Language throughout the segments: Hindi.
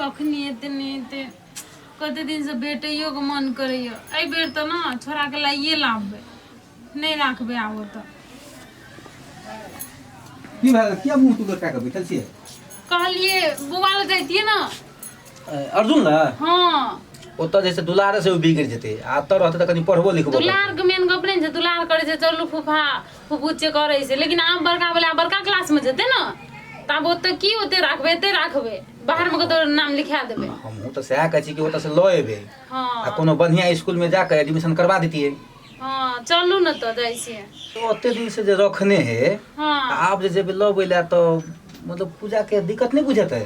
कखनी एते नहीं एते कते दिन से बेटियो के मन करैय एहि बेर त ना छोरा के लाइए लाबे नहीं राखबे आबो त की भाई क्या मुंह तू लटका के बैठल छिए कहलिए बुआ ले जैतिए ना अर्जुन ला हां ओत जैसे दुलारे से बिगड़ जेते आ त रहते त कनी पढ़बो लिखबो दुलार के मेन गप नहीं छै दुलार करे छै चलू फूफा फूफूचे करे छै लेकिन आब बड़का वाला बड़का क्लास में जेते ना तब ओते की होते राखबे बाहर में तो नाम लिखा देबे हम तो सह कहै छी कि ओत से ल एबे हां आ कोनो बढ़िया स्कूल में जाके एडमिशन करवा देतिए हां चलू न त जैसे तो ओते दिन से जे रखने है हां आप जे जेबे ल बैला तो मतलब पूजा के दिक्कत नहीं बुझते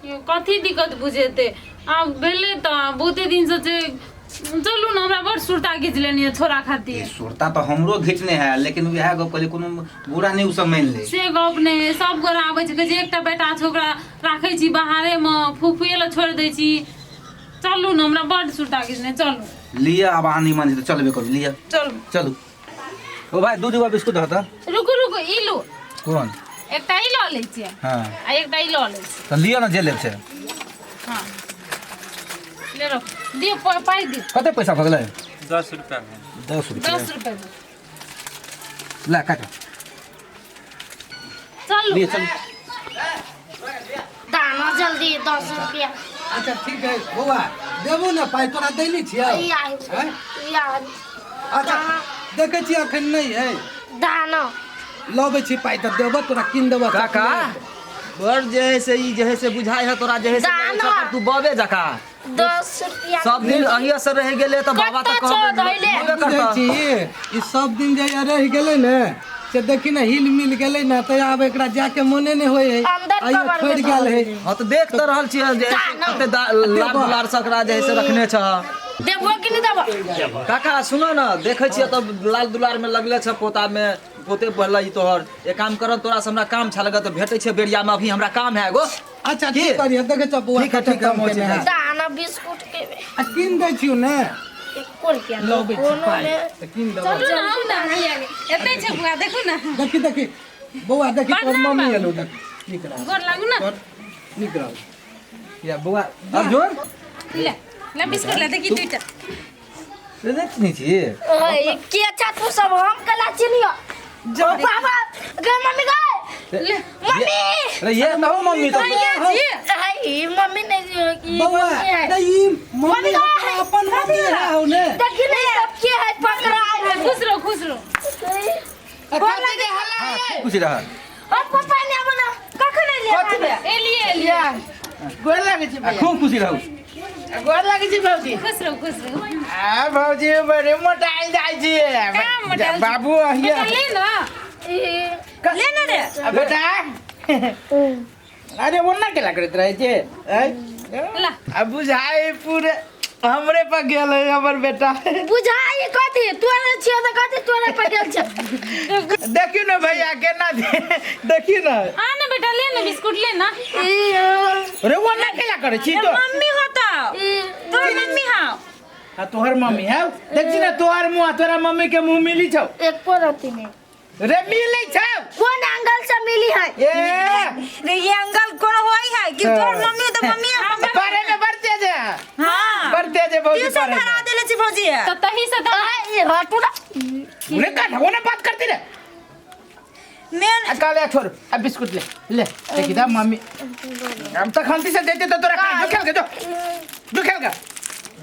यो कथी दिक्कत बुझेते अब भेले त बहुते दिन से जे चलू न हमरा बड़ सुरता खींच लेनी है छोरा खातिर सुरता तो हमरो घिचने है लेकिन वह गप कहले कोनो बुरा नहीं उ सब मान ले से गप ने सब गोरा आबै छै जे एकटा बेटा छोकरा राखै छी बाहरे में फुफुए ल छोड़ दै छी चलू न हमरा बड़ सुरता खींचने चलू लिया अब आनी मान तो चलबे कर लिया चलू चलू ओ भाई दूध डिब्बा बिस्कुट हता रुको ई लो कौन एकटा ई ल लै छी हां आ एकटा ई ल लै छी तो लिया ना जे लेब छै हां ले रो दियो पाई दियो कते पैसा भगले 10 रुपया 10 रुपया 10 रुपया ला काट चलू लिए चल दाना जल्दी 10 रुपया अच्छा ठीक है बौआ देबो ना पाई तोरा दैली छियै यार अच्छा देखै छी अखन नहीं है दाना लबै छी पाई त देबो तोरा किन देबो काका बड़ जे है से ई जे है से बुझाई है तोरा जे है से दाना। तू बबे जका 10 रुपया सब दिन अहिया से रह गेले त बाबा त कत्ता छौ दैले? बुझै छी ई सब दिन जे रह गेलै ने से देखी ना हिल मिल गेलै ना त आब एकरा जाके मोने ने होय है अंदर आइयो कबर छोड़ में गेल है हां त देख त रहल छियै जे कते लाल दुलार सकरा जे है से रखने छ देबो कि नहीं देबो काका सुनो न देखै छियै त लाल दुलार में लगले छ पोता में पोते पहले ई तोहर एक काम कर तोरा से हमरा काम छ लगा त भेटै छै बेरिया में अभी हमरा काम है एगो अच्छा ठीक करिए देखे छ बौआ ठीक है मोची दाना बिस्कुट के आ किन दै छियो ने 1 रुपया लबै छी कोनो पाई ने त किन देबो चलू न आउ न हालिया एतै छै बुआ देखू न देखी बौआ देखी तोर प्रणाम मम्मी बाबू। एलो देख निक रह गोर लागू न निक रह या बुआ अर्जुन ले बिस्कुट ले देखी दुईटा ले नहीं छी के अच्छा तू सब हम कला चिनियो जो बाबा गए मम्मी गए ले मम्मी अरे ये ना हो मम्मी तो आई मम्मी ने की बौआ मम्मी है नहीं मम्मी मम्मी है। अपन मम्मी है हो ने देखी नहीं सब के है पकड़ा है खुश रहो बोला दे हल्ला हां खुशी रहा और पापा ने बना कखन ले ए लिए गोर लागे छी भैया खूब खुशी रहो गोर लागे छी भौजी खुश रहो आ भौजी बड़े मोटाइल जाइ छी मोटाइल छी? बाबू बेटा हिया ले ना ले ना रे आ बेटा अरे वो ना केला करत रहे छे ला अब बुझाई पूरे हमरे पर गेल है हमर बेटा बुझाई कथी तोरे छियो त कथी तोरे पर गेल छ देखियो ना भैया केना देखियो ना आ ना बेटा ले ना बिस्कुट ले ना अरे वो ना केला करे छी तो मम्मी होता तो मम्मी हां आ तोहर मम्मी है देखी ना तोहर मुंह तोरा मम्मी के मुंह मिली छौ एक परती में रे मिली छौ कौन एंगल से मिली है ए रे ये अंकल कोन होई है कि तोर मम्मी तो मम्मी पारे में बढ़ते जे हां बढ़ते जे भौजी पारे में देले छी भौजी तो तही से तो ये हटू ना उन्हें काट वो ना बात करती रे मैं काले छोड़ अब बिस्कुट ले ले देखी दा मम्मी हम तो खांती से देते तो तोरा खा जो खेल के जो खेल के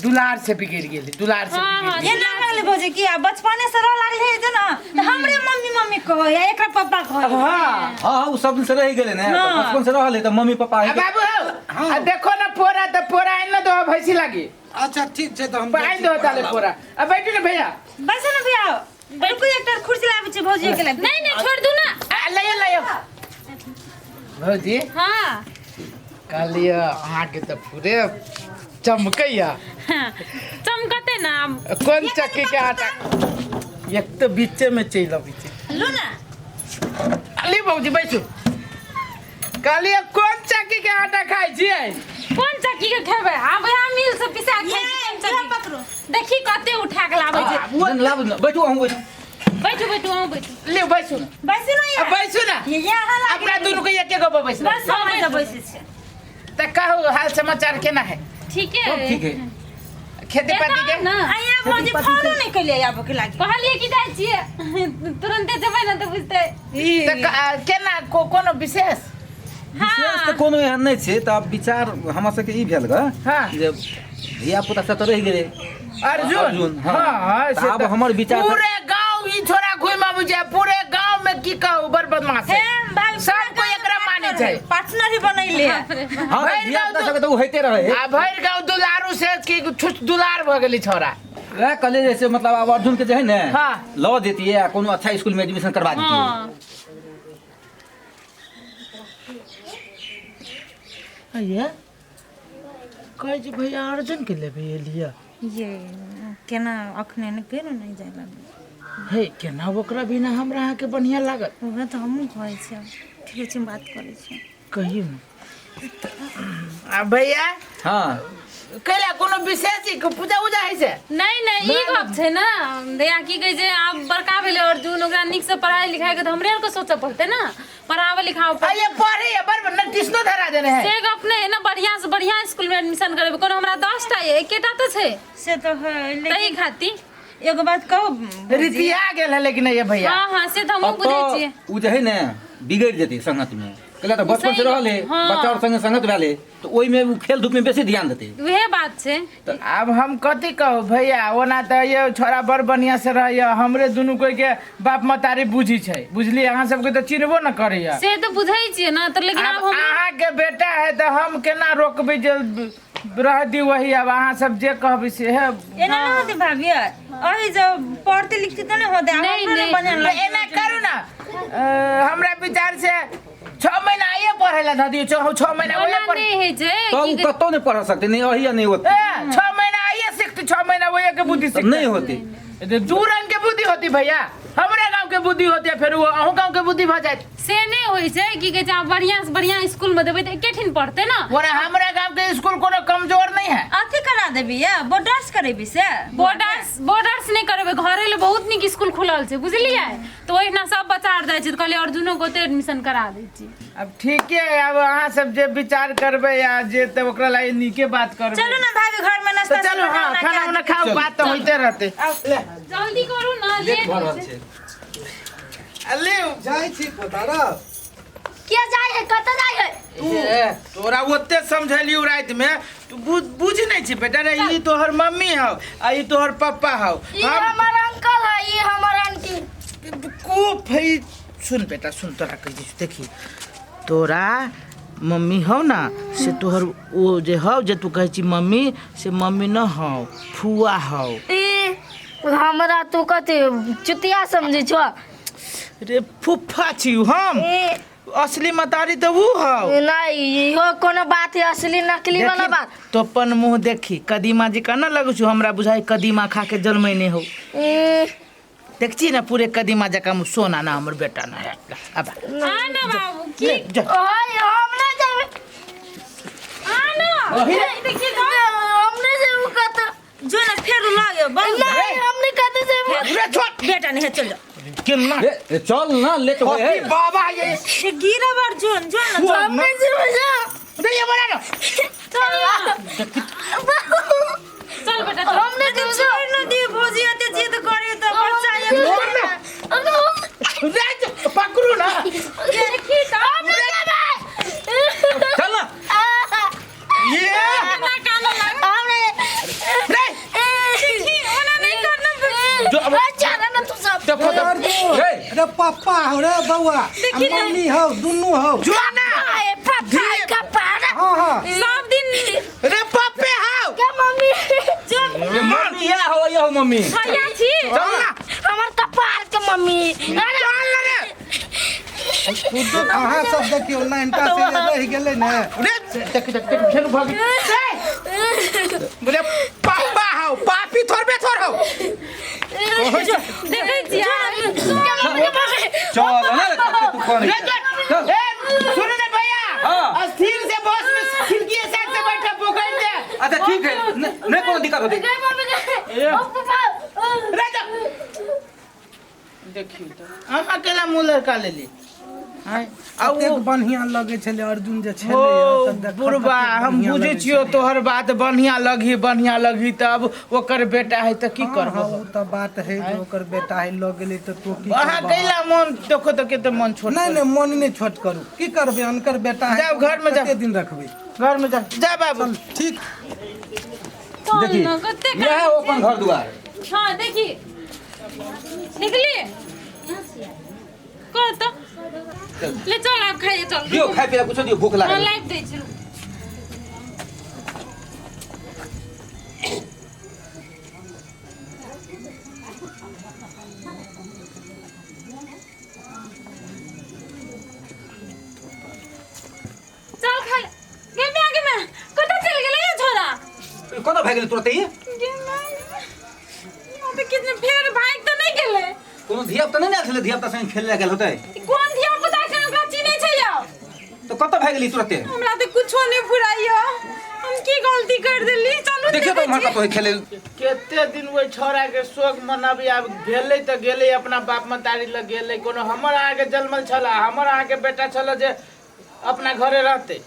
दुलार से बिगड़ गेली दुलार से बिगड़ ये ना रहले भौजी की बचपने से रह लागल है जे ना त हमरे मम्मी कहो या एकरा पापा कहो हां हां उ सब दिन से रह गेले ने बचपन से रहले त मम्मी पापा आ बाबू आ देखो ना पोरा तो पोरा इन दो भैंसी लागी अच्छा ठीक छै त हम पाइन दो ताले पोरा अब बैठो ना भैया बस ना भैया बिल्कुल एकटा कुर्सी लाबे छै भौजी के लिए नहीं छोड़ दू ना ले ले भौजी हां कालिया अहाँ के तो पूरे चमकैया चमकते ना कौन चक्की के आटा एक तो बीचे में चल अभी लो ना अली भौजी बैठो कालिया कौन चक्की के आटा खाई छियै कौन चक्की के खेबे आब हम मिल से पिसा के चक्की पकड़ो देखी कते उठा के लाबै छै बुन लाब बैठो हम बैठो हम बैठो ले बैठो ना बस ना अब बैठो ना ये यहाँ लागे अपना दोनों के एक गो बैठ बस हम बैसे छै त कहू हाल समाचार केना है? ठीक सब है ठीक है। खेती पाती के ना आइए भौजी फोनो नहीं कलिए आबो के लागी कहलिए कि जाइ छियै तुरंते जेबै ना तऽ बुझतै त केना कोनो विशेष? विशेष तऽ कोनो एहन नहि छै, तऽ आब विचार हमरा सबके ई भेल ग हाँ। जे धिया पुता सब तऽ रहि गेलै अर्जुन हाँ। हाँ तऽ आब हमर विचार पूरे गांव ई छोरा घुमा बुझे पूरे गांव में की कहू बड़ बदमाश है सब कोई एकरा माने छै पार्टनर ही बनैले हाँ, तऽ धिया पुता सबके तऽ उ होइते रहे। आ भर गांव दुलारू से की छुछ दुलार भ गेली छोरा। वह कहले जैसे मतलब अब अर्जुन के जो है ना हाँ। लॉ देती है, कोनो अच्छा स्कूल में एडमिशन करवा देती है। हाँ ये कहै छै भैया अर्जुन के लेबे एलिया ये केना अखने ने केना नहीं जाला हे केना ओकरा बिना हमरा अहाँ के बढ़िया लागत? ओहे तो हमहू कहै छियै ठीक छै बात करै छियै कहियो न आ भैया हाँ कैला कोनो विशेष ही पूजा उजा है से? नहीं नहीं ई गप छै ना दया की कहै छै आब बड़का भेलै अर्जुन ओकरा नीक से पढ़ाई लिखाई के तऽ हमरे आर के सोचऽ पड़तै ना पढ़ावे लिखावे आ पड़तै ये पढ़े है बड़ नोटिसनो धरा देने है। से गप नहीं है ना बढ़िया से बढ़िया स्कूल में एडमिशन करेबे कोनो हमरा 10 टा है एकेटा तऽ छै से तो है तई लेकिन खाती एगो बात कहू रितिया गेल है लेकिन ये भैया हाँ हाँ से तो हमहू अब बुझै छियै तो उ जे है ना बिगड़ जेती संगत में, कहला तो बचपन से सही रहले हाँ। बच्चा और संगे संगत भेले तो ओई में उ खेल धूप में बेसी ध्यान देते। वहे बात छै अब हम कथी कहू भैया ओना तो ये छोरा बड़ बढ़िया से रह हमरे दुनू कोई के बाप मतारी बुझी छै बुझली अहाँ सबके तो चिन्हबो न करैया। से तो बुझै छियै ना तो लेकिन अब अब हम अहाँ के बेटा है तो हम केना रोकबै जे रह दी वही अब अहाँ सब जे कहबै से है। एना ना होते भाभी अही जब पढ़ते लिखते तो नहीं होते नहीं, हमरो नहीं। बढ़िया तो लगे एना करू ना हमरा विचार से 6 महीना आइए पढ़े ला ध दियो 6 महीना ओना वही पढ़ नहीं है जे तो की उ कतो नहीं पढ़ सकते, नहीं अही नहीं होते, 6 महीना आइए सीखते 6 महीना वही के बुद्धि तब सीखते नहीं होते। दू रंग के बुद्धि होती भैया हमरे गांव के बुद्धि होती है फिर वो अहूँ गांव के बुद्धि भ जाए। से नहीं होई छै की कहै छै आब बढ़िया से बढ़िया स्कूल में देबै त एकेठिन पढ़तै ना बोले हमारे गांव के स्कूल कोनो कमजोर नहीं है। अथी करा देबी या बोर्डर्स करेबी से बॉर्डर्स नहीं करबे घरे ले बहुत निक स्कूल खुलल छै बुझलियै तो ओहिना सब बच्चा आर जाइ छै त कहले अर्जुनो को ते एडमिशन करा दै छी। अब ठीक है अब अहाँ सब जे विचार करबै या जे त ओकरा लागि नीके बात करबै। चलो ना भाभी घर में तो नाश्ता चलो हाँ खाना उना खाओ बात तो होते रहते। जल्दी करू ना लेट भऽ हो रहल छै। छै। ले जाइ छी पतारा क्या जाए है कत जाए है ए, तोरा ओते समझलियो रात में तू बुझ नहीं छी बेटा रे ई तोहर मम्मी हौ आ ई तोहर पापा हौ। ये हमारा अंकल है ये हमारा आंटी को भाई सुन बेटा सुन तोरा कह दी देखी तोरा मम्मी हौ ना से तोहर वो जे हौ जे तू कहै छी मम्मी से मम्मी न हौ फुआ हौ। ए हमरा तू कते चुतिया समझे छो रे फुफा छी हम ए असली मतारी तो वो हौ। नहीं हो कोनो बात है असली नकली वाला देखी, बात तो अपन मुंह देखी कदीमा जी का ना लगू छु हमरा बुझाई कदीमा खा के जन्मैने हो देखछी ना पूरे कदीमा जका मुँह सोना ना हमर बेटा ना है अब आ ना बाबू की ओए हम ना जावे आ ना देखिए तो हमने से वो कहता जो ना फिर लागे बंद नहीं हमने कहते से रे छोट बेटा नहीं है चल जाओ किन्ना ए, चल ना लेट हो होती बाबा ये ये गिरा बार जोन जो ना हमने से बजा रे ये बड़ा ना चल बेटा चल। हमने से बजा छोड़ ना दी भौजी आते जिद करे तो बच्चा ये रे पकड़ू ना देखी तो हमने चल ना ये ना काला लग रे देखी ओना नहीं करना जो अब अच्छा ना तू सब देखो तो रे अरे पापा हो रे बउआ मम्मी हो दुनू हो जो ना आए पापा का पारा हाँ हाँ सब दिन रे पापे हाउ क्या मम्मी रे मम्मी या हो मम्मी भैया छी चल ना हमार कपाल के मम्मी अरे चल ना रे खुद अहाँ सब देखियो ना इनका से रह गेलै ना रे देख फेर भाग रे पापा हाउ पापी थोरबे थोर हाउ देखै छी चल ना तू कौन रे चल ए सुन रे भैया हाँ। अस्थिर से बस में खिड़की के साइड से बैठा पकड़ दे। अच्छा ठीक है नहीं कोनो दिक्कत होती। रे जा देखियो तो हम अकेला मुंह लड़का ले ली आ कतेक वो बढ़िया लगे छले अर्जुन जे छले हो तऽ देखऽ बुढ़बा कतेक हम बढ़िया बुझै लगै छियो छलै। तोहर बात बढ़िया लगी तब ओकर बेटा है त की करबो हाँ, उ तऽ बात है जे ओकर बेटा है लग गेलै तऽ तो की अहाँ करबह? कैला मन देखो तो केते मन छोट नहीं नहीं मन नहीं छोट करू की करबे अनकर बेटा है जाओ घर में जाओ। कते दिन रखबे घर में जा जा बाबू चल ठीक देखी कते यह है अपन घर द्वार। हाँ देखी निकली कर तो ले चल आप खाइए चल दियो खाए पिए कुछ दियो भूख हाँ लागल। लाइट दे छी चल खा ले गे मैं कतऽ चल गेलै ये छोरा कतऽ भाग गेलै तुरते? गे मैं यहाँ पे कितने फेर भाग तो नहीं गेलै कोनो धिया पुता नहीं आयल छलै धिया पुता संगे खेले गेल होतै कोन धिया पुता के ओकरा चिन्है छै यौ तो कतऽ भाग गेली तुरते? हमरा तो कुछो नहीं फुराइयो हम की गलती कर देली चलू देखियो तो वहां कतऽ खेले। केते दिन वो छोरा के शोक मनाबी आब गेलै त गेलै अपना बाप मतारी लग गेलै कोनो हमर आगे जन्मल छला हमर आगे बेटा छला जे अपना घरे रहते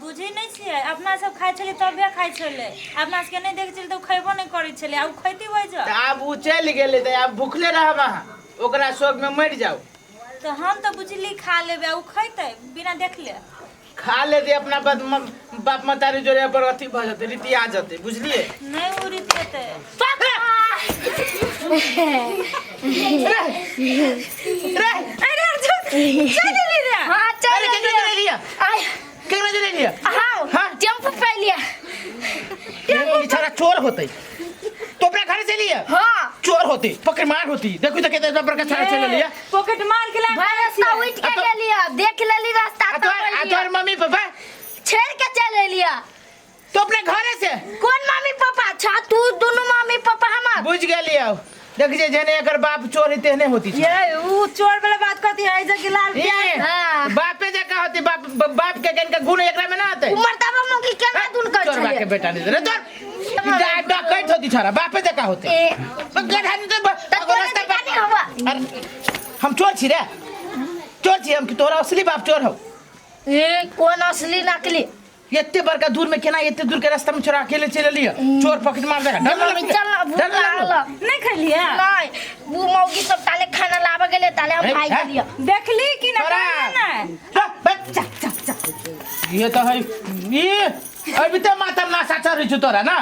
बुझी नहीं छियै अपना सब खाइ छलियै तबे खाइ छलै अपना सबके नहीं देखे छलियै तऽ खैबो नहीं करै छलै आब खैती होइ जा त आब उ चल गेलै त आब भूखले रहब अहाँ ओकरा शोक में मर जाओ तो हम तो बुझली खा लेबे उ खैते बिना देखले खा ले दे अपना बाप मतारी जोरे पर अथी भ जते रीति आ जते बुझलिए नहीं उड़ित देते अरे अर्जुन चल रे हाँ चल अरे केकरा ले लिया आय केकरा ले लिया हाँ हाँ? टेम्पू पे लिया ये बेचारा चोर होते तो अपने घर से लिया हाँ चोर होती पकड़ मार होती देखो तो कितना बड़का छाड़ा चले लिया पॉकेट मार के ला भाई रास्ता उठ के ले लिया देख लेली रास्ता आ तो तोहर मम्मी पापा छेड़ के चले लिया तो अपने घरे से कौन मम्मी पापा अच्छा तू दोनों मम्मी पापा हमार बुझ गेली आओ देख जे जने अगर बाप चोर ही तेहने होती छे। ये उ चोर वाला बात करती है जग लाल ये हाँ। बापे जका होती बाप के गन का गुण एकरा में ना आते उमर तब हम की केना दून कर चोर बाप के बेटा नहीं रे तोर डकैत होती छोरा बापे जका होते ए गधा नहीं तो तो रास्ता का नहीं हुआ अरे हम चोर छी रे चोर छी हम कि तोरा असली बाप चोर हो ए कौन असली नकली एते बड़का दूर में केना एते दूर के रास्ता में छोरा अकेले चले लिया चोर पॉकेट मार देगा डर मम्मी चल ना भूख लागल नहीं खलिए नहीं वो मौगी सब ताले खाना लावे गेले ताले हम खाई हैं? गेलिए देखली कि ना छोरा। ना ये तो है ये अभी तो माता ना साचा रही तोरा ना